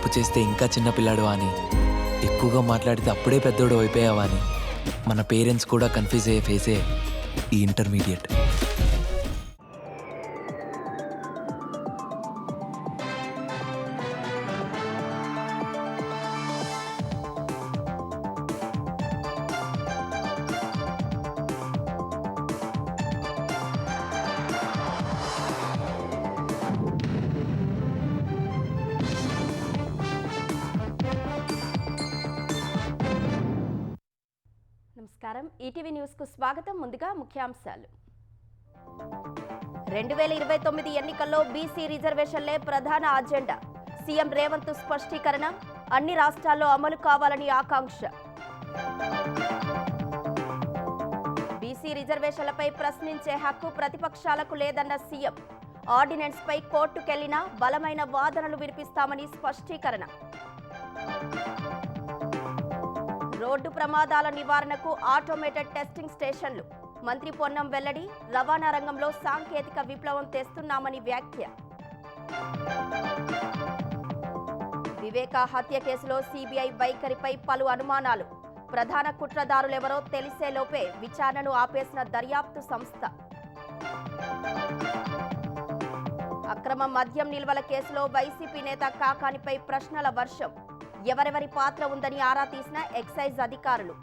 తప్పు చేస్తే ఇంకా చిన్నపిల్లాడు అని, ఎక్కువగా మాట్లాడితే అప్పుడే పెద్దోడు అయిపోయావా అని మన పేరెంట్స్ కూడా కన్ఫ్యూజ్ అయ్యే ఫేసే ఈ ఇంటర్మీడియట్. నమస్కారం, ఈటీవీ న్యూస్కు స్వాగతం. ముందుగా ముఖ్యాంశాలు. 2029 ఎన్నికల్లో బీసీ రిజర్వేషన్లే ప్రధాన అజెండా. సీఎం రేవంత్ స్పష్టీకరణ. అన్ని రాష్ట్రాల్లో అమలు కావాలని ఆకాంక్ష. బీసీ రిజర్వేషన్లపై ప్రశ్నించే హక్కు ప్రతిపక్షాలకు లేదన్న సీఎం. ఆర్డినెన్స్ పై కోర్టుకెళ్లినా బలమైన వాదనలు వినిపిస్తామని స్పష్టీకరణ. రోడ్డు ప్రమాదాల నివారణకు ఆటోమేటెడ్ టెస్టింగ్ స్టేషన్లు. మంత్రి పొన్నం వెల్లడి. రవాణా రంగంలో సాంకేతిక విప్లవం తెస్తున్నామని వ్యాఖ్య. వివేక హత్య కేసులో సీబీఐ వైఖరిపై పలు అనుమానాలు. ప్రధాన కుట్రదారులెవరో తెలిసేలోపే విచారణను ఆపేసిన దర్యాప్తు సంస్థ. అక్రమ మద్యం నిల్వల కేసులో వైసీపీ నేత కాకానిపై ప్రశ్నల వర్షం. ఎవరెవరి పాత్ర ఉందని ఆరా తీసిన ఎక్సైజ్ అధికారులు.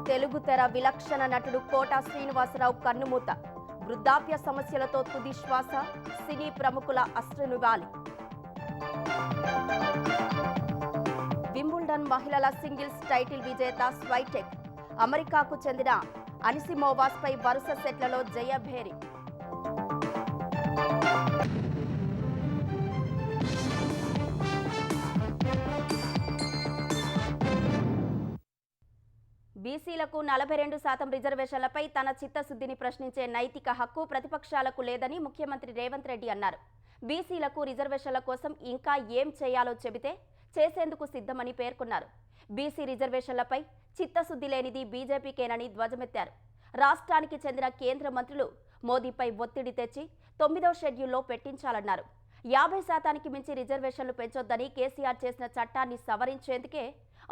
తెలుగు తెర విలక్షణ నటుడు కోట శ్రీనివాసరావు కన్నుమూత. వృద్ధాప్య సమస్యలతో తుది శ్వాస. సినీ ప్రముఖుల అశ్రునివాలి. వింబుల్డన్ మహిళల సింగిల్స్ టైటిల్ విజేత స్వైటెక్. అమెరికాకు చెందిన అనిసిమోవాస్ పై వరుస సెట్లలో జయభేరి. బీసీలకు 42% రిజర్వేషన్లపై తన చిత్తశుద్ధిని ప్రశ్నించే నైతిక హక్కు ప్రతిపక్షాలకు లేదని ముఖ్యమంత్రి రేవంత్ రెడ్డి అన్నారు. బీసీలకు రిజర్వేషన్ల కోసం ఇంకా ఏం చేయాలో చెబితే చేసేందుకు సిద్ధమని పేర్కొన్నారు. బీసీ రిజర్వేషన్లపై చిత్తశుద్ధి లేనిది బీజేపీకేనని ధ్వజమెత్తారు. రాష్ట్రానికి చెందిన కేంద్ర మంత్రులు మోదీపై ఒత్తిడి తెచ్చి 9వ షెడ్యూల్లో పెట్టించాలన్నారు. 50% మించి రిజర్వేషన్లు పెంచొద్దని కేసీఆర్ చేసిన చట్టాన్ని సవరించేందుకే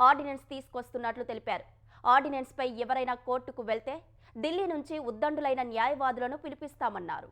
ఆర్డినెన్స్ తీసుకొస్తున్నట్లు తెలిపారు. ఆర్డినెన్స్ పై ఎవరైనా కోర్టుకు వెళ్తే ఢిల్లీ నుంచి ఉద్దండులైన న్యాయవాదులను పిలిపిస్తామన్నారు.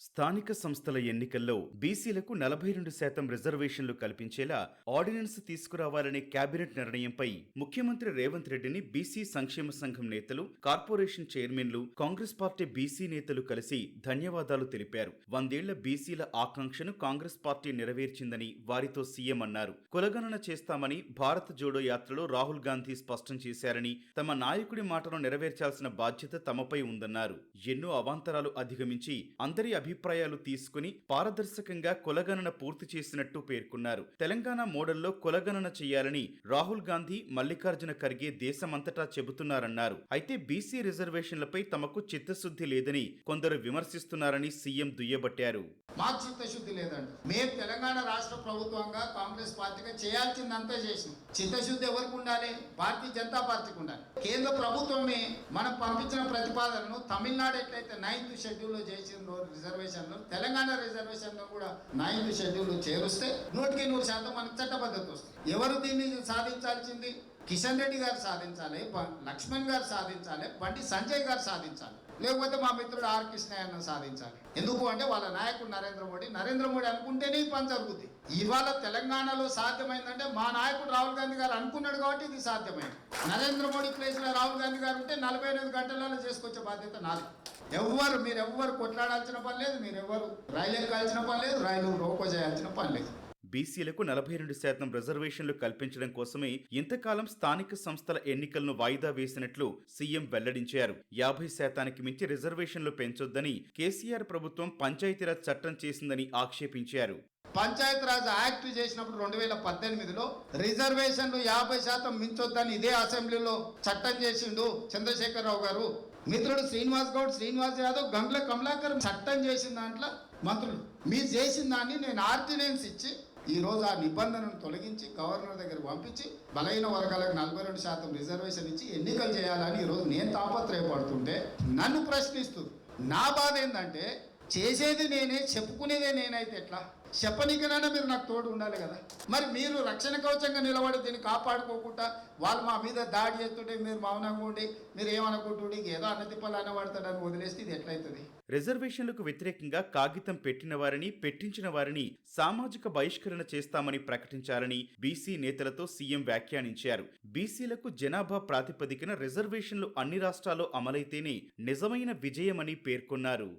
స్థానిక సంస్థల ఎన్నికల్లో బీసీలకు 42% రిజర్వేషన్లు కల్పించేలా ఆర్డినెన్స్ తీసుకురావాలనే కేబినెట్ నిర్ణయంపై ముఖ్యమంత్రి రేవంత్ రెడ్డిని బీసీ సంక్షేమ సంఘం నేతలు, కార్పొరేషన్ చైర్మన్లు, కాంగ్రెస్ పార్టీ బీసీ నేతలు కలిసి ధన్యవాదాలు తెలిపారు. 100 ఏళ్ల బీసీల ఆకాంక్షను కాంగ్రెస్ పార్టీ నెరవేర్చిందని వారితో సీఎం అన్నారు. కులగణన చేస్తామని భారత్ జోడో యాత్రలో రాహుల్ గాంధీ స్పష్టం చేశారని, తమ నాయకుడి మాటను నెరవేర్చాల్సిన బాధ్యత తమపై ఉందన్నారు. ఎన్నో అవాంతరాలు అధిగమించి అందరి అభిప్రాయాలు తీసుకుని పారదర్శకంగా కులగణన పూర్తి చేసినట్టు పేర్కొన్నారు. తెలంగాణ మోడల్లో కులగణన చేయాలని రాహుల్ గాంధీ, మల్లికార్జున ఖర్గే దేశమంతటా చెబుతున్నారన్నారు. అయితే బీసీ రిజర్వేషన్లపై తమకు చిత్తశుద్ధి లేదని కొందరు విమర్శిస్తున్నారని సీఎం దుయ్యబట్టారు. మాకు చిత్తశుద్ధి లేదండి. మేము తెలంగాణ రాష్ట్ర ప్రభుత్వంగా కాంగ్రెస్ పార్టీగా చేయాల్సిందంతా చేసింది. చిత్తశుద్ధి ఎవరికి ఉండాలి? భారతీయ జనతా పార్టీకి ఉండాలి. కేంద్ర ప్రభుత్వమే మనం పంపించిన ప్రతిపాదనను తమిళనాడు ఎట్లయితే 9th షెడ్యూల్లో చేసిందో రిజర్వేషన్లు, తెలంగాణ రిజర్వేషన్లు కూడా 9th షెడ్యూల్ చేరుస్తే 100% మనకు చట్టబద్ధత వస్తుంది. ఎవరు దీన్ని సాధించాల్సింది? కిషన్ రెడ్డి గారు సాధించాలి, లక్ష్మణ్ గారు సాధించాలి, బండి సంజయ్ గారు సాధించాలి, లేకపోతే మా మిత్రుడు ఆర్ కృష్ణయ్య సాధించాలి. ఎందుకు అంటే వాళ్ళ నాయకుడు నరేంద్ర మోడీ అనుకుంటేనే ఈ పని జరుగుతుంది. ఇవాళ తెలంగాణలో సాధ్యమైందంటే మా నాయకుడు రాహుల్ గాంధీ గారు అనుకున్నాడు కాబట్టి ఇది సాధ్యమైంది. నరేంద్ర మోడీ ప్లేస్లో రాహుల్ గాంధీ గారు ఉంటే 48 గంటలలో చేసుకొచ్చే బాధ్యత నాది. మీరెవ్వరు కొట్లాడాల్సిన పని లేదు, మీరెవ్వరు రైలు ఎక్కాల్సిన పని లేదు, రైలు రోకో చేయాల్సిన పని లేదు. బీసీలకు 42% రిజర్వేషన్లు కల్పించడం కోసమే ఇంతకాలం స్థానిక సంస్థల ఎన్నికలను వాయిదా వేసినట్లు సీఎం వెల్లడించారు. 50% మించి రిజర్వేషన్లు పెంచొద్దని కేసీఆర్ ప్రభుత్వం పంచాయతీరాజ్ చట్టం చేసిందని ఆక్షేపించారు. పంచాయతీరాజ్ యాక్ట్ చేసినప్పుడు 2018లో రిజర్వేషన్లు 50% మించొద్దని ఇదే అసెంబ్లీలో చట్టం చేసిండు చంద్రశేఖరరావు గారు. మిత్రుడు శ్రీనివాస్ యాదవ్, గంగుల కమలాకర్ చట్టం చేసిన దాంట్లో మంత్రులు. మీరు చేసిన దాన్ని నేను ఆర్డినెన్స్ ఇచ్చి ఈరోజు ఆ నిబంధనను తొలగించి గవర్నర్ దగ్గర పంపించి బలహీన వర్గాలకు 42% రిజర్వేషన్ ఇచ్చి ఎన్నికలు చేయాలని ఈరోజు నేను తాపత్రయపడుతుంటే నన్ను ప్రశ్నిస్తుంది. నా బాధ ఏంటంటే చేసేది నేనే, చెప్పుకునేదే నేనైతే ఎట్లా? చెప్పనీకనైనా మీరు నాకు తోడు ఉండాలి కదా. మరి మీరు రక్షణ కవచంగా నిలబడి దీన్ని కాపాడుకోకుండా వాళ్ళు మా మీద దాడి చేస్తుంటే మీరు మౌనంగా ఉండి మీరు ఏమనుకుంటుండే ఏదో అన్నతిప్పలు అనబడతాడని వదిలేస్తే ఇది ఎట్లయితుంది? రిజర్వేషన్లకు వ్యతిరేకంగా కాగితం పెట్టిన వారిని, పెట్టించిన వారిని సామాజిక బహిష్కరణ చేస్తామని ప్రకటించాలని బీసీ నేతలతో సీఎం వ్యాఖ్యానించారు. బీసీలకు జనాభా ప్రాతిపదికన రిజర్వేషన్లు అన్ని రాష్ట్రాల్లో అమలైతేనే నిజమైన విజయమని పేర్కొన్నారు.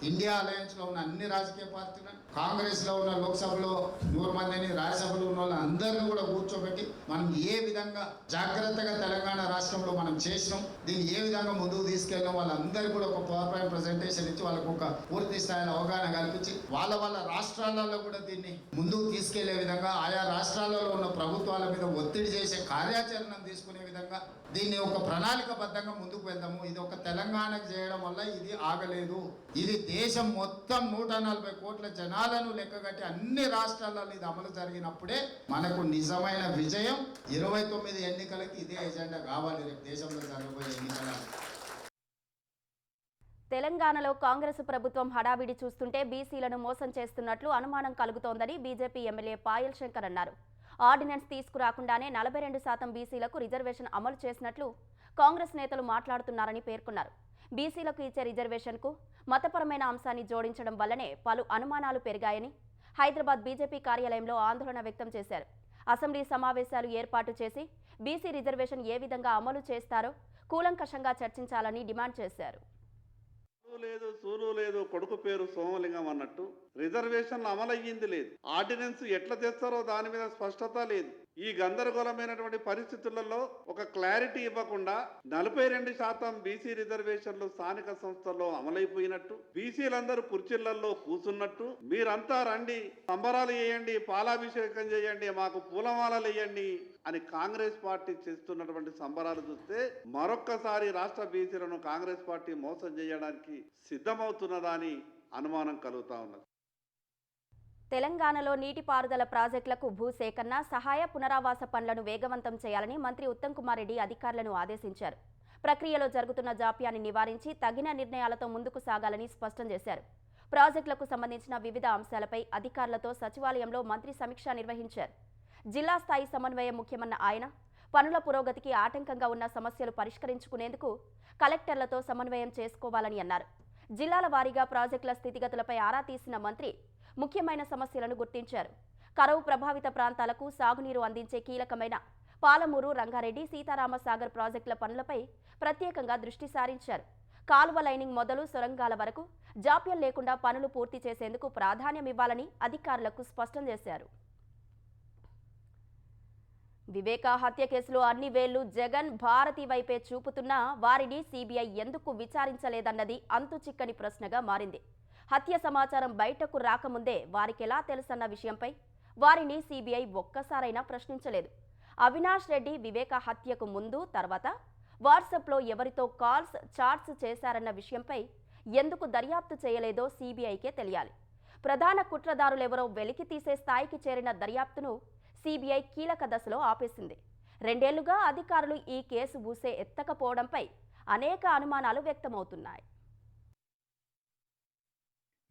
ఇండియా అలయన్స్ లో ఉన్న అన్ని రాజకీయ పార్టీలు, కాంగ్రెస్ లో ఉన్న లోక్సభలో 100 మందిని, రాజ్యసభలో ఉన్న వాళ్ళని అందరినీ కూడా కూర్చోబెట్టి మనం ఏ విధంగా జాగ్రత్తగా తెలంగాణ రాష్ట్రంలో మనం చేసినాం, దీన్ని ఏ విధంగా ముందుకు తీసుకెళ్ళాం, వాళ్ళందరికీ కూడా ఒక పవర్ పాయింట్ ప్రెజెంటేషన్ ఇచ్చి వాళ్ళకు ఒక పూర్తి స్థాయిలో అవగాహన కల్పించి వాళ్ళ రాష్ట్రాలలో కూడా దీన్ని ముందుకు తీసుకెళ్లే విధంగా, ఆయా రాష్ట్రాలలో ఉన్న ప్రభుత్వాల మీద ఒత్తిడి చేసే కార్యాచరణను తీసుకునే విధంగా దీన్ని ఒక ప్రణాళికబద్ధంగా ముందుకు వెళ్దాము. ఇది ఒక తెలంగాణకు చేయడం వల్ల ఇది ఆగలేదు. ఇది దేశం మొత్తం 140 కోట్ల జనాలను లెక్కగట్టి అన్ని రాష్ట్రాలలో ఇది అమలు జరిగినప్పుడే మనకు నిజమైన విజయం. 29 ఎన్నికలకి ఇదే ఎజెండా కావాలి రేపు దేశంలో జరగబోయే ఎన్నికల. తెలంగాణలో కాంగ్రెస్ ప్రభుత్వం హడావిడి చూస్తుంటే బీసీలను మోసం చేస్తున్నట్లు అనుమానం కలుగుతోందని బీజేపీ ఎమ్మెల్యే పాయల్ శంకర్ అన్నారు. ఆర్డినెన్స్ తీసుకురాకుండానే 42% బీసీలకు రిజర్వేషన్ అమలు చేసినట్లు కాంగ్రెస్ నేతలు మాట్లాడుతున్నారని పేర్కొన్నారు. బీసీలకు ఇచ్చే రిజర్వేషన్కు మతపరమైన అంశాన్ని జోడించడం వల్లనే పలు అనుమానాలు పెరిగాయని హైదరాబాద్ బీజేపీ కార్యాలయంలో ఆందోళన వ్యక్తం చేశారు. అసెంబ్లీ సమావేశాలు ఏర్పాటు చేసి బీసీ రిజర్వేషన్ ఏ విధంగా అమలు చేస్తారో కూలంకషంగా చర్చించాలని డిమాండ్ చేశారు. లేదు, సూలు లేదు, కొడుకు పేరు సోమలింగం అన్నట్టు రిజర్వేషన్లు అమలయ్యింది లేదు. ఆర్డినెన్స్ ఎట్లా తెస్తారో దాని మీద స్పష్టత లేదు. ఈ గందరగోళమైనటువంటి పరిస్థితులలో ఒక క్లారిటీ ఇవ్వకుండా 42% బీసీ రిజర్వేషన్లు స్థానిక సంస్థల్లో అమలైపోయినట్టు, బీసీలందరూ కుర్చీలలో కూర్చున్నట్టు, మీరంతా రండి, సంబరాలు చేయండి, పాలాభిషేకం చేయండి, మాకు పూలమాలలు వేయండి అని కాంగ్రెస్ పార్టీ చేస్తున్నటువంటి సంబరాలు చూస్తే మరొక్కసారి రాష్ట్ర బీసీలను కాంగ్రెస్ పార్టీ మోసం చేయడానికి సిద్ధమవుతున్నదా అని అనుమానం కలుగుతా ఉన్నది. తెలంగాణలో నీటిపారుదల ప్రాజెక్టులకు భూసేకరణ, సహాయ పునరావాస పనులను వేగవంతం చేయాలని మంత్రి ఉత్తమ్ కుమార్ రెడ్డి అధికారులను ఆదేశించారు. ప్రక్రియలో జరుగుతున్న జాప్యాన్ని నివారించి తగిన నిర్ణయాలతో ముందుకు సాగాలని స్పష్టం చేశారు. ప్రాజెక్టులకు సంబంధించిన వివిధ అంశాలపై అధికారులతో సచివాలయంలో మంత్రి సమీక్ష నిర్వహించారు. జిల్లా స్థాయి సమన్వయం ముఖ్యమన్న ఆయన పనుల పురోగతికి ఆటంకంగా ఉన్న సమస్యలు పరిష్కరించుకునేందుకు కలెక్టర్లతో సమన్వయం చేసుకోవాలని అన్నారు. జిల్లాల వారీగా ప్రాజెక్టుల స్థితిగతులపై ఆరా తీసిన మంత్రి ముఖ్యమైన సమస్యలను గుర్తించారు. కరువు ప్రభావిత ప్రాంతాలకు సాగునీరు అందించే కీలకమైన పాలమూరు, రంగారెడ్డి, సీతారామసాగర్ ప్రాజెక్టుల పనులపై ప్రత్యేకంగా దృష్టి సారించారు. కాలువ లైనింగ్ మొదలు సొరంగాల వరకు జాప్యం లేకుండా పనులు పూర్తి చేసేందుకు ప్రాధాన్యమివ్వాలని అధికారులకు స్పష్టం చేశారు. వివేకా హత్య కేసులో అన్ని వేళ్లు జగన్, భారతి వైపే చూపుతున్నా వారిని సీబీఐ ఎందుకు విచారించలేదన్నది అంతుచిక్కని ప్రశ్నగా మారింది. హత్య సమాచారం బయటకు రాకముందే వారికెలా తెలుసన్న విషయంపై వారిని సీబీఐ ఒక్కసారైనా ప్రశ్నించలేదు. అవినాష్ రెడ్డి వివేకా హత్యకు ముందు, తర్వాత వాట్సాప్లో ఎవరితో కాల్స్, చాట్స్ చేశారన్న విషయంపై ఎందుకు దర్యాప్తు చేయలేదో సీబీఐకే తెలియాలి. ప్రధాన కుట్రదారులెవరో వెలికి తీసే స్థాయికి చేరిన దర్యాప్తును సీబీఐ కీలక దశలో ఆపేసింది. 2 ఏళ్లుగా అధికారులు ఈ కేసు ఊసే ఎత్తకపోవడంపై అనేక అనుమానాలు వ్యక్తమవుతున్నాయి.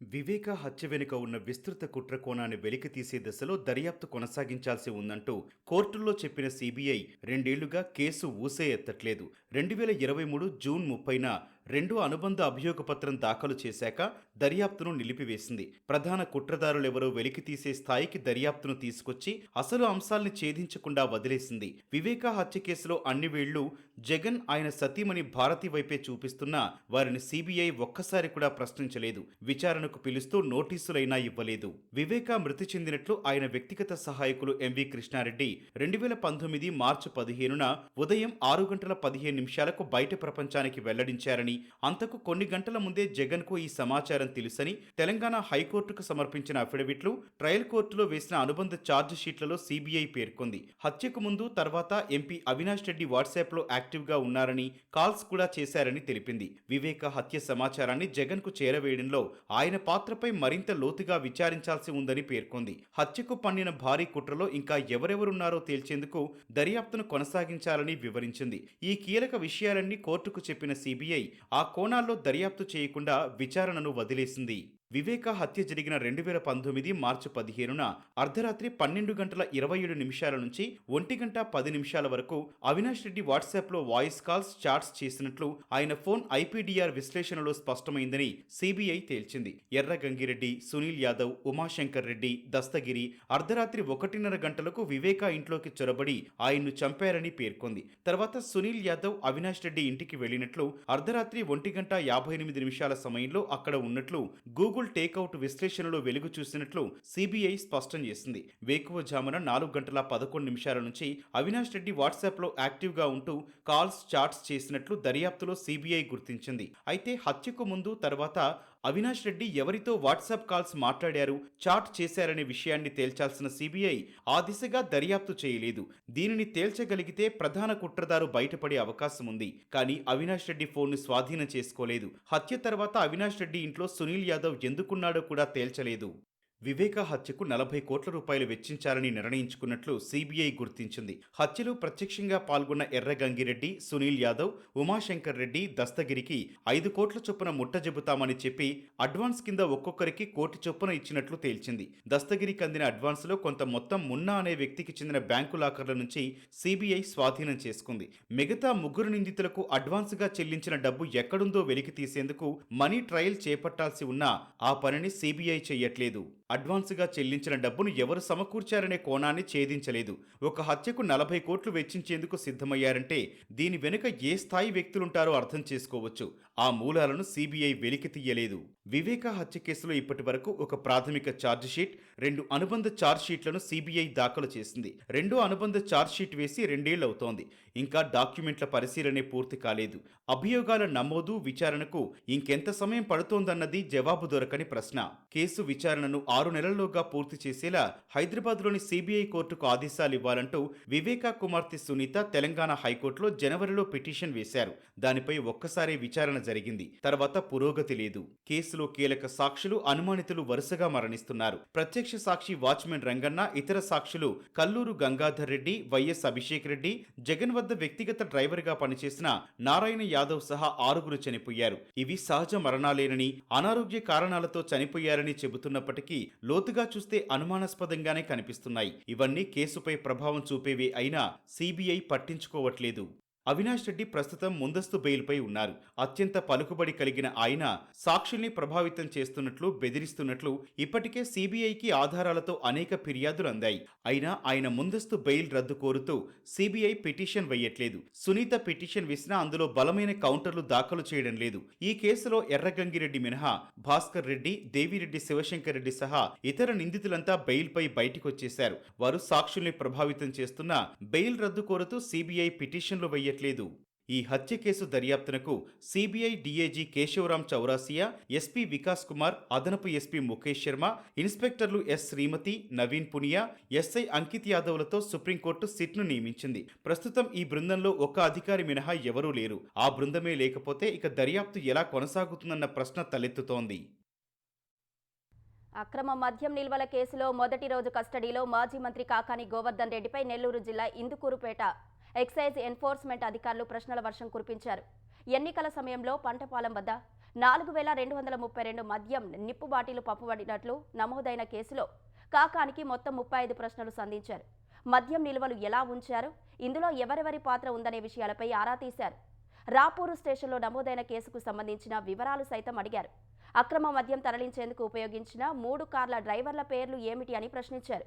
వివేకా హత్య వెనుక ఉన్న విస్తృత కుట్ర కోణాన్ని వెలికితీసే దశలో దర్యాప్తు కొనసాగించాల్సి ఉందంటూ కోర్టుల్లో చెప్పిన సీబీఐ 2 ఏళ్లుగా కేసు ఊసే ఎత్తట్లేదు. 2023 జూన్ 30న 2 అనుబంధ అభియోగ పత్రం దాఖలు చేశాక దర్యాప్తును నిలిపివేసింది. ప్రధాన కుట్రదారులెవరో వెలికితీసే స్థాయికి దర్యాప్తును తీసుకొచ్చి అసలు అంశాల్ని ఛేదించకుండా వదిలేసింది. వివేకా హత్య కేసులో అన్ని వేళ్లు జగన్, ఆయన సతీమణి భారతి వైపే చూపిస్తున్నా వారిని సీబీఐ ఒక్కసారి కూడా ప్రశ్నించలేదు. విచారణకు పిలుస్తూ నోటీసులైనా ఇవ్వలేదు. వివేకా మృతి చెందినట్లు ఆయన వ్యక్తిగత సహాయకులు ఎంవి కృష్ణారెడ్డి 2019 మార్చి 15న ఉదయం 6:15 బయట ప్రపంచానికి వెల్లడించారని, అంతకు కొన్ని గంటల ముందే జగన్ కు ఈ సమాచారం తెలుసని తెలంగాణ హైకోర్టుకు సమర్పించిన అఫిడవిట్లు, ట్రయల్ కోర్టులో వేసిన అనుబంధ ఛార్జ్ షీట్లలో సీబీఐ పేర్కొంది. హత్యకు ముందు, తర్వాత ఎంపీ అవినాష్ రెడ్డి వాట్సాప్ లో యాక్టివ్ గా ఉన్నారని, కాల్స్ కూడా చేశారని తెలిపింది. వివేకా హత్య సమాచారాన్ని జగన్ కు చేరవేయడంలో ఆయన పాత్రపై మరింత లోతుగా విచారించాల్సి ఉందని పేర్కొంది. హత్యకు పన్నిన భారీ కుట్రలో ఇంకా ఎవరెవరున్నారో తేల్చేందుకు దర్యాప్తును కొనసాగించాలని వివరించింది. ఈ కీలక విషయాలన్నీ కోర్టుకు చెప్పిన సీబీఐ ఆ కోణాల్లో దర్యాప్తు చేయకుండా విచారణను వదిలేసింది. వివేక హత్య జరిగిన 2019 మార్చి 15న అర్ధరాత్రి 12:27 నుంచి 1:10 వరకు అవినాష్ రెడ్డి వాట్సాప్లో వాయిస్ కాల్స్, చాట్స్ చేసినట్లు ఆయన ఫోన్ ఐపీడీఆర్ విశ్లేషణలో స్పష్టమైందని సిబిఐ తేల్చింది. ఎర్ర గంగిరెడ్డి, సునీల్ యాదవ్, ఉమాశంకర్ రెడ్డి, దస్తగిరి అర్ధరాత్రి 1:30 గంటలకు వివేక ఇంట్లోకి చొరబడి ఆయన్ను చంపారని పేర్కొంది. తర్వాత సునీల్ యాదవ్ అవినాష్ రెడ్డి ఇంటికి వెళ్లినట్లు, అర్ధరాత్రి 1:58 సమయంలో అక్కడ ఉన్నట్లు గూగుల్ టేక్అవుట్ విశ్లేషణలో వెలుగు చూసినట్లు సిబిఐ స్పష్టం చేసింది. వేకువజామున 4:11 నుంచి అవినాష్ రెడ్డి వాట్సాప్లో యాక్టివ్గా ఉంటూ కాల్స్, చాట్స్ చేసినట్లు దర్యాప్తులో సిబిఐ గుర్తించింది. అయితే హత్యకు ముందు, తర్వాత అవినాష్ రెడ్డి ఎవరితో వాట్సాప్ కాల్స్ మాట్లాడారు, చాట్ చేశారనే విషయాన్ని తేల్చాల్సిన సిబిఐ ఆ దిశగా దర్యాప్తు చేయలేదు. దీనిని తేల్చగలిగితే ప్రధాన కుట్రదారు బయటపడే అవకాశం ఉంది. కానీ అవినాష్ రెడ్డి ఫోన్ను స్వాధీనం చేసుకోలేదు. హత్య తర్వాత అవినాష్ రెడ్డి ఇంట్లో సునీల్ యాదవ్ ఎందుకున్నాడో కూడా తేల్చలేదు. వివేక హత్యకు 40 కోట్ల రూపాయలు వెచ్చించాలని నిర్ణయించుకున్నట్లు సిబిఐ గుర్తించింది. హత్యలో ప్రత్యక్షంగా పాల్గొన్న ఎర్ర గంగిరెడ్డి, సునీల్ యాదవ్, ఉమాశంకర్ రెడ్డి, దస్తగిరికి 5 కోట్ల చొప్పున ముట్టజెబుతామని చెప్పి అడ్వాన్స్ కింద ఒక్కొక్కరికి 1 కోటి చొప్పున ఇచ్చినట్లు తేల్చింది. దస్తగిరికి అందిన అడ్వాన్స్లో కొంత మొత్తం మున్నా అనే వ్యక్తికి చెందిన బ్యాంకు లాకర్ల నుంచి సిబిఐ స్వాధీనం చేసుకుంది. మిగతా 3 నిందితులకు అడ్వాన్స్గా చెల్లించిన డబ్బు ఎక్కడుందో వెలికి తీసేందుకు మనీ ట్రయల్ చేపట్టాల్సి ఉన్నా ఆ పనిని సిబిఐ చెయ్యట్లేదు. అడ్వాన్స్గా చెల్లించిన డబ్బును ఎవరు సమకూర్చారనే కోణాన్ని ఛేదించలేదు. ఒక హత్యకు 40 కోట్లు వెచ్చించేందుకు సిద్ధమయ్యారంటే దీని వెనుక ఏ స్థాయి వ్యక్తులుంటారో అర్థం చేసుకోవచ్చు. ఆ మూలాలను సిబిఐ వెలికి తీయలేదు. వివేక హత్య కేసులో ఇప్పటి వరకు ఒక ప్రాథమిక ఛార్జిషీట్, 2 అనుబంధ ఛార్జ్షీట్లను సిబిఐ దాఖలు చేసింది. 2వ అనుబంధ ఛార్జ్షీట్ వేసి 2 ఏళ్లవుతోంది. ఇంకా డాక్యుమెంట్ల పరిశీలనే పూర్తి కాలేదు. అభియోగాల నమోదు, విచారణకు ఇంకెంత సమయం పడుతోందన్నది జవాబు దొరకని ప్రశ్న. కేసు విచారణను 6 నెలల్లోగా పూర్తి చేసేలా హైదరాబాద్లోని సిబిఐ కోర్టుకు ఆదేశాలివ్వాలంటూ వివేక కుమార్తె సునీత తెలంగాణ హైకోర్టులో జనవరిలో పిటిషన్ వేశారు. దానిపై ఒక్కసారే విచారణ జరిగింది. తర్వాత పురోగతి లేదు. కేసులో కీలక సాక్షులు, అనుమానితులు వరుసగా మరణిస్తున్నారు. ప్రత్యక్ష సాక్షి వాచ్మెన్ రంగన్న, ఇతర సాక్షులు కల్లూరు గంగాధర్ రెడ్డి, వైఎస్ అభిషేక్ రెడ్డి, జగన్ వద్ద వ్యక్తిగత డ్రైవర్గా పనిచేసిన నారాయణ యాదవ్ సహా 6 చనిపోయారు. ఇవి సహజ మరణాలేనని, అనారోగ్య కారణాలతో చనిపోయారని చెబుతున్నప్పటికీ లోతుగా చూస్తే అనుమానాస్పదంగానే కనిపిస్తున్నాయి. ఇవన్నీ కేసుపై ప్రభావం చూపేవే అయినా సిబిఐ పట్టించుకోవట్లేదు. అవినాష్ రెడ్డి ప్రస్తుతం ముందస్తు బెయిల్పై ఉన్నారు. అత్యంత పలుకుబడి కలిగిన ఆయన సాక్షుల్ని ప్రభావితం చేస్తున్నట్లు, బెదిరిస్తున్నట్లు ఇప్పటికే సిబిఐకి ఆధారాలతో అనేక ఫిర్యాదులు అందాయి. అయినా ఆయన ముందస్తు బెయిల్ రద్దు కోరుతూ సిబిఐ పిటిషన్ వేయట్లేదు. సునీత పిటిషన్ వేసినా అందులో బలమైన కౌంటర్లు దాఖలు చేయడం లేదు. ఈ కేసులో ఎర్రగంగిరెడ్డి మినహా భాస్కర్ రెడ్డి, దేవిరెడ్డి శివశంకర్ రెడ్డి సహా ఇతర నిందితులంతా బెయిల్పై బయటికొచ్చేశారు. వారు సాక్షుల్ని ప్రభావితం చేస్తున్నా బెయిల్ రద్దు కోరుతూ సిబిఐ పిటిషన్లు వేయట్లేదు. ఈ హత్య కేసు దర్యాప్తునకు CBI DIG Keshavram Chaurasia, SP Vikas Kumar, అదనపు ఎస్పీ ముఖేష్ శర్మ, ఇన్స్పెక్టర్లు ఎస్ శ్రీమతి, నవీన్ పునియా, ఎస్ఐ అంకిత్ యాదవ్లతో సుప్రీంకోర్టు సిట్ను నియమించింది. ప్రస్తుతం ఈ బృందంలో ఒక్క అధికారి మినహా ఎవరూ లేరు. ఆ బృందమే లేకపోతే ఇక దర్యాప్తు ఎలా కొనసాగుతుందన్న ప్రశ్న తలెత్తుతోంది. అక్రమ మద్యం నిల్వల కేసులో మొదటి రోజు కస్టడీలో మాజీ మంత్రి కాకాని గోవర్ధన్ రెడ్డిపై నెల్లూరు జిల్లా ఇందుకూరుపేట ఎక్సైజ్ ఎన్ఫోర్స్మెంట్ అధికారులు ప్రశ్నల వర్షం కురిపించారు. ఎన్నికల సమయంలో పంటపాలెం వద్ద 4232 మద్యం నిప్పు బాటిలు పంపబడినట్లు నమోదైన కేసులో కాకానికి మొత్తం 35 ప్రశ్నలు సంధించారు. మద్యం నిల్వలు ఎలా ఉంచారు, ఇందులో ఎవరెవరి పాత్ర ఉందనే విషయాలపై ఆరా తీశారు. రాపూరు స్టేషన్లో నమోదైన కేసుకు సంబంధించిన వివరాలు సైతం అడిగారు. అక్రమ మద్యం తరలించేందుకు ఉపయోగించిన 3 కార్ల డ్రైవర్ల పేర్లు ఏమిటి అని ప్రశ్నించారు.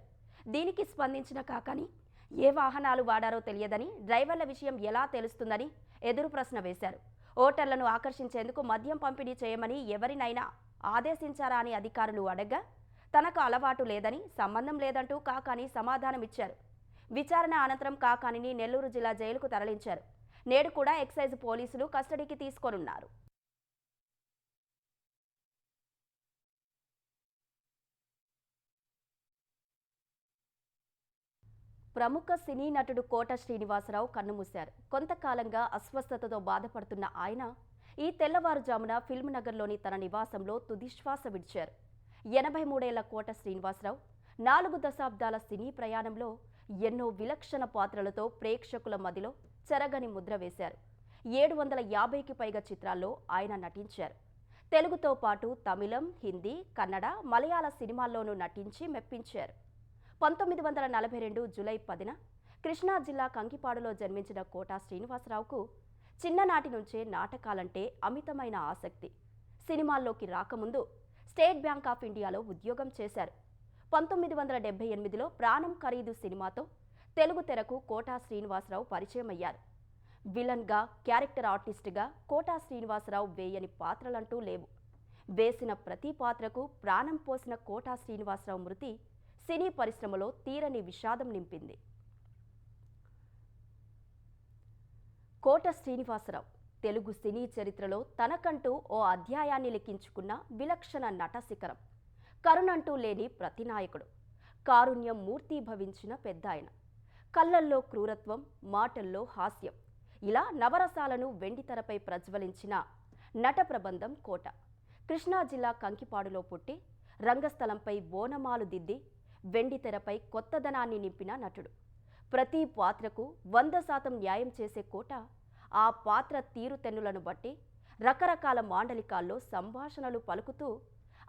దీనికి స్పందించిన కాకాని ఏ వాహనాలు వాడారో తెలియదని, డ్రైవర్ల విషయం ఎలా తెలుస్తుందని ఎదురు ప్రశ్న వేశారు. ఓటర్లను ఆకర్షించేందుకు మద్యం పంపిణీ చేయమని ఎవరినైనా ఆదేశించారా అని అధికారులు అడగ్గా తనకు అలవాటు లేదని, సంబంధం లేదంటూ కాకాని సమాధానమిచ్చారు. విచారణ అనంతరం కాకానిని నెల్లూరు జిల్లా జైలుకు తరలించారు. నేడు కూడా ఎక్సైజ్ పోలీసులు కస్టడీకి తీసుకోనున్నారు. ప్రముఖ సినీ నటుడు కోట శ్రీనివాసరావు కన్నుమూశారు. కొంతకాలంగా అస్వస్థతతో బాధపడుతున్న ఆయన ఈ తెల్లవారుజామున ఫిల్మ్ నగర్లోని తన నివాసంలో తుదిశ్వాస విడిచారు. 83 ఏళ్ల కోట శ్రీనివాసరావు 4 దశాబ్దాల సినీ ప్రయాణంలో ఎన్నో విలక్షణ పాత్రలతో ప్రేక్షకుల మదిలో చెరగని ముద్ర వేశారు. 750కి పైగా చిత్రాల్లో ఆయన నటించారు. తెలుగుతో పాటు తమిళం, హిందీ, కన్నడ, మలయాళ సినిమాల్లోనూ నటించి మెప్పించారు. 1942 జూలై 10న కృష్ణా జిల్లా కంకిపాడులో జన్మించిన కోట శ్రీనివాసరావుకు చిన్ననాటి నుంచే నాటకాలంటే అమితమైన ఆసక్తి. సినిమాల్లోకి రాకముందు స్టేట్ బ్యాంక్ ఆఫ్ ఇండియాలో ఉద్యోగం చేశారు. 1978లో ప్రాణం ఖరీదు సినిమాతో తెలుగు తెరకు కోట శ్రీనివాసరావు పరిచయం అయ్యారు. విలన్గా, క్యారెక్టర్ ఆర్టిస్ట్గా కోట శ్రీనివాసరావు వేయని పాత్రలంటూ లేవు. వేసిన ప్రతి పాత్రకు ప్రాణం పోసిన కోట శ్రీనివాసరావు మృతి సినీ పరిశ్రమలో తీరని విషాదం నింపింది. కోట శ్రీనివాసరావు తెలుగు సినీ చరిత్రలో తనకంటూ ఓ అధ్యాయాన్ని లిఖించుకున్న విలక్షణ నట శిఖరం. కరుణంటూ లేని ప్రతినాయకుడు, కారుణ్యం మూర్తీభవించిన పెద్దాయన, కళ్ళల్లో క్రూరత్వం, మాటల్లో హాస్యం, ఇలా నవరసాలను వెండితెరపై ప్రజ్వలించిన నట ప్రబంధం కోట. కృష్ణా జిల్లా కంకిపాడులో పుట్టి రంగస్థలంపై బోనమాలు దిద్ది వెండితెరపై కొత్తదనాన్ని నింపిన నటుడు. ప్రతి పాత్రకు 100% న్యాయం చేసే కోట ఆ పాత్ర తీరుతెన్నులను బట్టి రకరకాల మాండలికాల్లో సంభాషణలు పలుకుతూ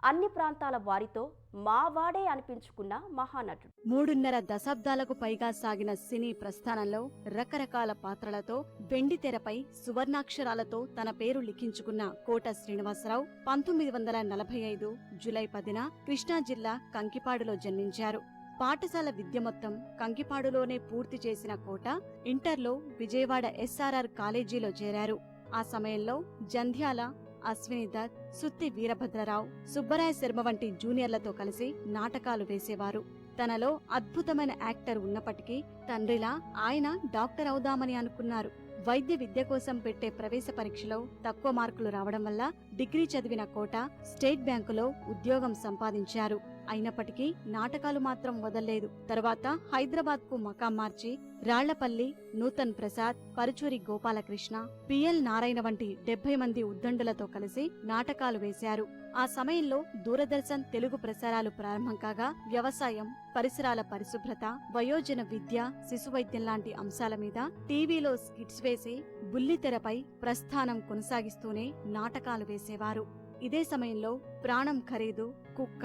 అన్ని ప్రాంతాల వారితో మావాడే అనిపించుకున్న మహానటుడు. 3.5 దశాబ్దాలకు పైగా సాగిన సినీ ప్రస్థానంలో రకరకాల పాత్రలతో వెండితెరపై సువర్ణాక్షరాలతో తన పేరు లిఖించుకున్న కోట శ్రీనివాసరావు 1945 జూలై 10న కృష్ణా జిల్లా కంకిపాడులో జన్మించారు. పాఠశాల విద్య మొత్తం కంకిపాడులోనే పూర్తి చేసిన కోట ఇంటర్లో విజయవాడ SRR కాలేజీలో చేరారు. ఆ సమయంలో జంధ్యాల, అశ్విని దత్, సుత్తి వీరభద్రరావు, సుబ్బరాయ శర్మ వంటి జూనియర్లతో కలిసి నాటకాలు వేసేవారు. తనలో అద్భుతమైన యాక్టర్ ఉన్నప్పటికీ తండ్రిలా ఆయన డాక్టర్ అవుదామని అనుకున్నారు. వైద్య విద్య కోసం పెట్టే ప్రవేశ పరీక్షలో తక్కువ మార్కులు రావడం వల్ల డిగ్రీ చదివిన కోట స్టేట్ బ్యాంకులో ఉద్యోగం సంపాదించారు. అయినప్పటికీ నాటకాలు మాత్రం వదల్లేదు. తరువాత హైదరాబాద్ కు మకాం మార్చి రాళ్లపల్లి, నూతన్ ప్రసాద్, పరుచూరి గోపాలకృష్ణ, పిఎల్ నారాయణ వంటి 70 మంది ఉద్దండులతో కలిసి నాటకాలు వేశారు. ఆ సమయంలో దూరదర్శన్ తెలుగు ప్రసారాలు ప్రారంభం కాగా వ్యవసాయం, పరిసరాల పరిశుభ్రత, వయోజన విద్య, శిశువైద్యం లాంటి అంశాల మీద టీవీలో స్కిట్స్ వేసి బుల్లితెరపై ప్రస్థానం కొనసాగిస్తూనే నాటకాలు వేసేవారు. ఇదే సమయంలో ప్రాణం ఖరీదు, కుక్క,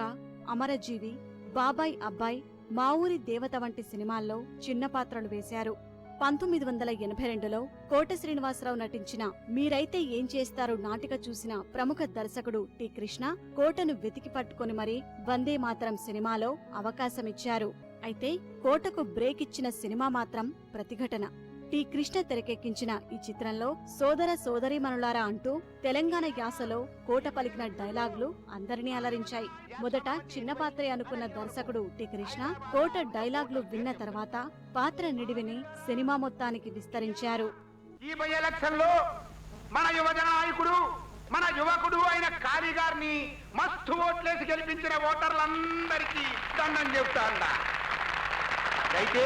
అమరజీవి, బాబాయ్ అబ్బాయి, మా ఊరి దేవత వంటి సినిమాల్లో చిన్న పాత్రలు వేశారు. 1982లో కోట శ్రీనివాసరావు నటించిన మీరైతే ఏం చేస్తారు నాటిక చూసిన ప్రముఖ దర్శకుడు టి. కృష్ణ కోటను వెతికి పట్టుకుని మరీ వందే మాతరం సినిమాలో అవకాశమిచ్చారు. అయితే కోటకు బ్రేక్ ఇచ్చిన సినిమా మాత్రం ప్రతిఘటన. టి. కృష్ణ తెరకెక్కించిన ఈ చిత్రంలో సోదర సోదరీమణులారా అంటూ తెలంగాణ యాసలో కోట పలికిన డైలాగులు అందరినీ అలరించాయి. మొదట చిన్న పాత్రే అనుకున్న దర్శకుడు టి. కృష్ణ కోట డైలాగులు విన్న తర్వాత పాత్ర నిడివిని సినిమా మొత్తానికి విస్తరించారు. ఈ బై ఎలక్షన్ లో మన యువజన నాయకుడు, మన యువకుడు అయిన కాళీ గారిని మస్తు ఓట్లేసి గెలిపించిన ఓటర్లందరికీ దండం చెప్తాండా. అయితే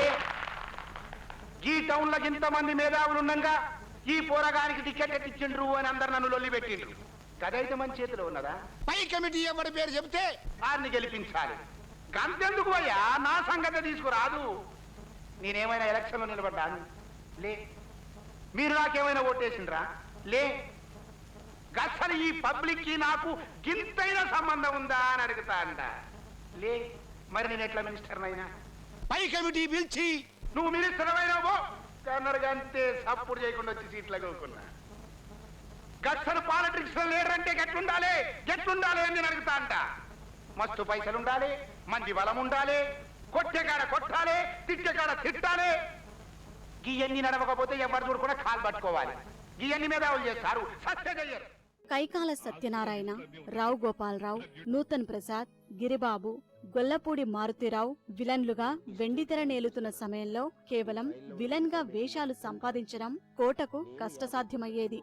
ఈ టౌన్ లో ఇంతమంది మేధావులు ఉండగా ఈ పోరగానికి టికెట్ ఎట్టించిండ్రు అని అందరు నన్ను లొల్లి పెట్టిండ్రు. గదైతే మన చేతిలో ఉన్నదా? పై కమిటీ ఎవరి పేరు చెప్తే వారిని గెలిపించాలి. గంతెందుకు అయ్యా, నా సంగతి తీసుకురాదు. నేనేమైనా ఎలక్షన్ లో నిలబడ్డాను? లే. మీరు నాకేమైనా ఓటేసిండ్రా? లే. అసలు ఈ పబ్లిక్ కి నాకు గింతైన సంబంధం ఉందా అని అడుగుతా అంట. లే. మరి నేను ఎట్లా మినిస్టర్ అయినా? పై కమిటీ పిలిచి నువ్వు మినిస్టర్ అయినావో కన్నరగా అంతే సప్పుడు చేయకుండా వచ్చి సీట్ల కోరుకున్నా. గచ్చను పాలిటిక్స్ లో లేడంటే గెట్లుండాలి అని నేను అడుగుతా అంట. మస్తు పైసలు ఉండాలి, మంచి బలం ఉండాలి, కొట్టే కాడ కొట్టాలి, తిట్టే కాడ తిట్టాలి. గీయన్ని నడవకపోతే ఎవరు చూడకుండా కాలు పట్టుకోవాలి. గీయన్ని మీద చేస్తారు, సత్య చెయ్యరు. కైకాల సత్యనారాయణ, రావు గోపాలరావు, నూతన్ ప్రసాద్, గిరిబాబు, గొల్లపూడి మారుతిరావు విలన్లుగా వెండితెర నేలుతున్న సమయంలో కేవలం విలన్ గా వేషాలు సంపాదించడం కోటకు కష్టసాధ్యమయ్యేది.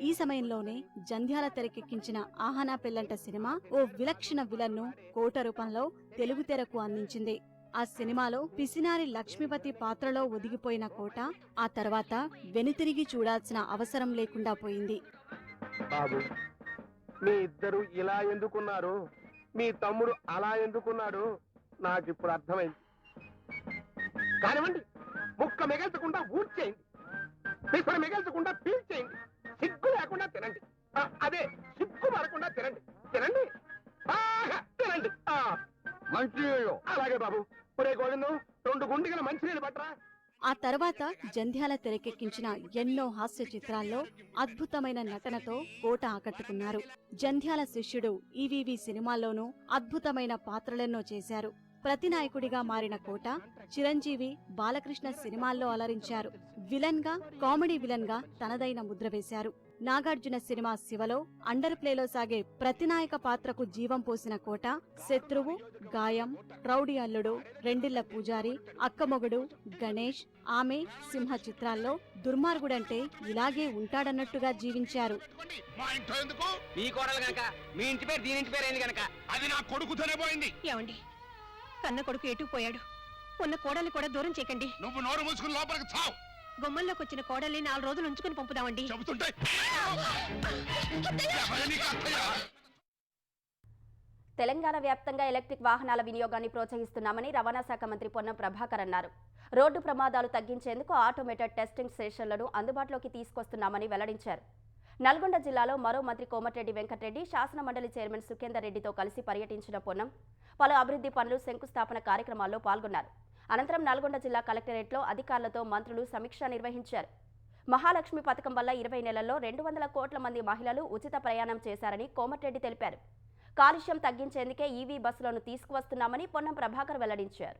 ఈ సమయంలోనే జంధ్యాల తెరకెక్కించిన ఆహనా పెళ్లంట సినిమా ఓ విలక్షణ విలన్ ను కోట రూపంలో తెలుగు తెరకు అందించింది. ఆ సినిమాలో పిసినారి లక్ష్మీపతి పాత్రలో ఒదిగిపోయిన కోట ఆ తర్వాత వెనుతిరిగి చూడాల్సిన అవసరం లేకుండా పోయింది. బాబు, మీ ఇద్దరు ఇలా ఎందుకున్నారు, మీ తమ్ముడు అలా ఎందుకున్నాడు నాకిప్పుడు అర్థమైంది. కానివ్వండి, ముక్క మిగల్చకుండా ఊడ్చేయండి, పిసర మిగల్చకుండా పీల్చేయండి, సిగ్గు లేకుండా తినండి. అదే సిక్కు పడకుండా తినండి తినండి బాగా తినండి మంచి అలాగే బాబు. ఒరే గోవిందు 2 గుండిగల మంచినీళ్ళు పట్టరా. ఆ తర్వాత జంధ్యాల తెరకెక్కించిన ఎన్నో హాస్య చిత్రాల్లో అద్భుతమైన నటనతో కోట ఆకట్టుకున్నారు. జంధ్యాల శిష్యుడు ఈవీవి సినిమాల్లోనూ అద్భుతమైన పాత్రలెన్నో చేశారు. ప్రతినాయకుడిగా మారిన కోట చిరంజీవి, బాలకృష్ణ సినిమాల్లో అలరించారు. విలన్ గా, కామెడీ విలన్ గా తనదైన ముద్ర వేశారు. నాగార్జున సినిమా శివలో అండర్ ప్లేలో సాగే ప్రతినాయక పాత్రకు జీవం పోసిన కోట శత్రువు, గాయం, రౌడీ అల్లుడు, రెండిళ్ల పూజారి, అక్కమొగుడు, గణేష్, ఆమె, సింహ చిత్రాల్లో దుర్మార్గుడంటే ఇలాగే ఉంటాడన్నట్టుగా జీవించారు. మీ కోడలు గనక మీ ఇంటి పేరు దీని ఇంటి పేరు ఏంది గనక అది నా కొడుకుతోనే పోయింది. ఏమండి, కన్న కొడుకు ఎటు పోయాడు? ఉన్న కోడల్ని కూడా దూరం చేయకండి. నువ్వు నోరు మూసుకుని లోపలికి చావు. గుమ్మంలోకి వచ్చిన కోడల్ని 4 రోజులు ఉంచుకుని పంపుదామండి. చెబుతుంటే తెలంగాణ వ్యాప్తంగా ఎలక్ట్రిక్ వాహనాల వినియోగాన్ని ప్రోత్సహిస్తున్నామని రవాణా శాఖ మంత్రి పొన్నం ప్రభాకర్ అన్నారు. రోడ్డు ప్రమాదాలు తగ్గించేందుకు ఆటోమేటెడ్ టెస్టింగ్ స్టేషన్లను అందుబాటులోకి తీసుకొస్తున్నామని వెల్లడించారు. నల్గొండ జిల్లాలో మరో మంత్రి కోమటిరెడ్డి వెంకటరెడ్డి శాసనమండలి చైర్మన్ సుఖేందర్ రెడ్డితో కలిసి పర్యటించిన పొన్నం పలు అభివృద్ధి పనులు, శంకుస్థాపన కార్యక్రమాల్లో పాల్గొన్నారు. అనంతరం నల్గొండ జిల్లా కలెక్టరేట్లో అధికారులతో మంత్రులు సమీక్ష నిర్వహించారు. మహాలక్ష్మి పథకం వల్ల 20 నెలల్లో 200 కోట్ల మంది మహిళలు ఉచిత ప్రయాణం చేశారని కోమటిరెడ్డి తెలిపారు. కాలుష్యం తగ్గించేందుకే ఈవీ బస్సులను తీసుకువస్తున్నామని పొన్నం ప్రభాకర్ వెల్లడించారు.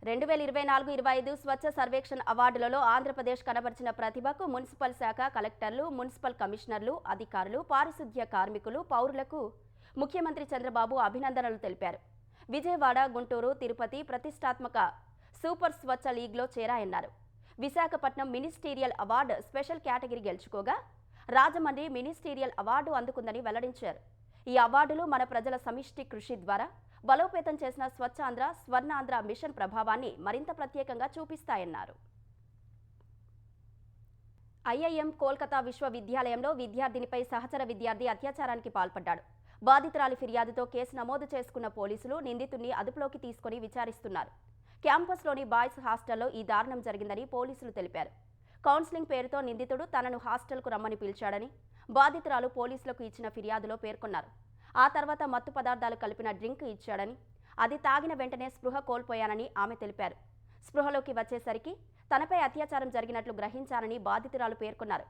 2024-25 స్వచ్ఛ సర్వేక్షణ్ అవార్డులలో ఆంధ్రప్రదేశ్ కనబరిచిన ప్రతిభకు మున్సిపల్ శాఖ కలెక్టర్లు, మున్సిపల్ కమిషనర్లు, అధికారులు, పారిశుద్ధ్య కార్మికులు, పౌరులకు ముఖ్యమంత్రి చంద్రబాబు అభినందనలు తెలిపారు. విజయవాడ, గుంటూరు, తిరుపతి ప్రతిష్టాత్మక సూపర్ స్వచ్ఛ లీగ్లో చేరాయన్నారు. Visakhapatnam ministerial award special category గెలుచుకోగా రాజమండ్రి మినిస్టీరియల్ అవార్డు అందుకుందని వెల్లడించారు. ఈ అవార్డులు మన ప్రజల సమిష్టి కృషి ద్వారా బలోపేతం చేసిన స్వచ్ఛాంధ్ర, స్వర్ణాంధ్ర మిషన్ ప్రభావాన్ని మరింత ప్రత్యేకంగా చూపిస్తాయన్నారు. ఐఐఎం కోల్కతా విశ్వవిద్యాలయంలో విద్యార్థినిపై సహచర విద్యార్థి అత్యాచారానికి పాల్పడ్డాడు. బాధితురాలి ఫిర్యాదుతో కేసు నమోదు చేసుకున్న పోలీసులు నిందితుడిని అదుపులోకి తీసుకుని విచారిస్తున్నారు. క్యాంపస్లోని బాయ్స్ హాస్టల్లో ఈ దారుణం జరిగిందని పోలీసులు తెలిపారు. కౌన్సిలింగ్ పేరుతో నిందితుడు తనను హాస్టల్కు రమ్మని పిలిచాడని బాధితురాలు పోలీసులకు ఇచ్చిన ఫిర్యాదులో పేర్కొన్నారు. ఆ తర్వాత మత్తు పదార్థాలు కలిపిన డ్రింక్ ఇచ్చాడని, అది తాగిన వెంటనే స్పృహ కోల్పోయానని ఆమె తెలిపారు. స్పృహలోకి వచ్చేసరికి తనపై అత్యాచారం జరిగినట్లు గ్రహించానని బాధితురాలు పేర్కొన్నారు.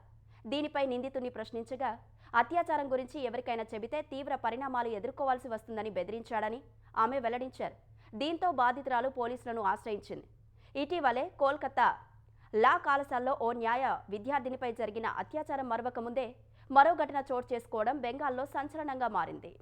దీనిపై నిందితుడిని ప్రశ్నించగా అత్యాచారం గురించి ఎవరికైనా చెబితే తీవ్ర పరిణామాలు ఎదుర్కోవాల్సి వస్తుందని బెదిరించాడని ఆమె వెల్లడించారు. దీంతో బాధితురాలు పోలీసులను ఆశ్రయించింది. ఇటీవలే కోల్కతా లా కళాశాలలో ఓ న్యాయ విద్యార్థినిపై జరిగిన అత్యాచారం మరవక ముందే మరో ఘటన చోటు చేసుకోవడం బెంగాల్లో సంచలనంగా మారింది.